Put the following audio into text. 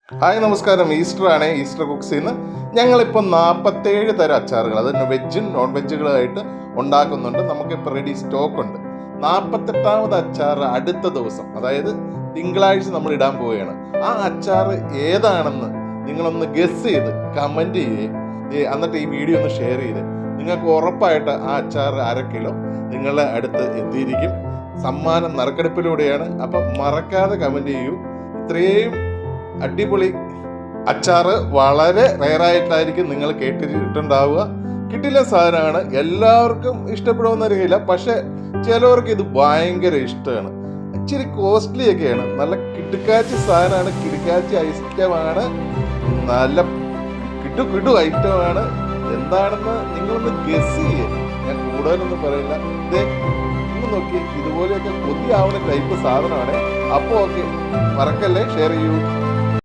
Hi നമസ്കാരം. Easter ആണ്. Easter കുക്സിൽ നിന്ന് ഞങ്ങളിപ്പോൾ 47 തരം അച്ചാറുകൾ, അത് വെജും നോൺ വെജുകളായിട്ട് ഉണ്ടാക്കുന്നുണ്ട്. നമുക്കിപ്പോൾ റെഡി സ്റ്റോക്ക് ഉണ്ട്. 48ാമത് അച്ചാർ അടുത്ത ദിവസം, അതായത് തിങ്കളാഴ്ച നമ്മൾ ഇടാൻ പോവുകയാണ്. ആ അച്ചാർ ഏതാണെന്ന് നിങ്ങളൊന്ന് ഗസ് ചെയ്ത് കമൻറ്റ് ചെയ്യുക. എന്നിട്ട് ഈ വീഡിയോ ഒന്ന് ഷെയർ ചെയ്ത് നിങ്ങൾക്ക് ഉറപ്പായിട്ട് ആ അച്ചാർ അര കിലോ നിങ്ങളുടെ അടുത്ത് എത്തിയിരിക്കും. സമ്മാനം നറുക്കെടുപ്പിലൂടെയാണ്. അപ്പം മറക്കാതെ കമൻറ്റ് ചെയ്യൂ. ഇത്രയും അടിപൊളി അച്ചാറ് വളരെ റെയറായിട്ടായിരിക്കും നിങ്ങൾ കേട്ടിട്ടുണ്ടാവുക. കിട്ടില്ല സാധനമാണ്, എല്ലാവർക്കും ഇഷ്ടപ്പെടുമെന്നറിയില്ല. പക്ഷെ ചിലവർക്ക് ഇത് ഭയങ്കര ഇഷ്ടമാണ്. ഇച്ചിരി കോസ്റ്റ്ലി ഒക്കെയാണ്. നല്ല കിടുക്കാച്ചി സാധനമാണ്, കിടുക്കാച്ചി ഐറ്റമാണ്, നല്ല കിടു ഐറ്റമാണ്. എന്താണെന്ന് നിങ്ങളൊന്ന് ഗസ് ചെയ്യുക. ഞാൻ കൂടുതലൊന്നും പറയില്ല. ഇതേ ഒന്ന് നോക്കി, ഇതുപോലെയൊക്കെ കൊതിയാവുന്ന ടൈപ്പ് സാധനമാണ്. അപ്പോൾ ഓക്കെ, മറക്കല്ലേ, ഷെയർ ചെയ്യൂ.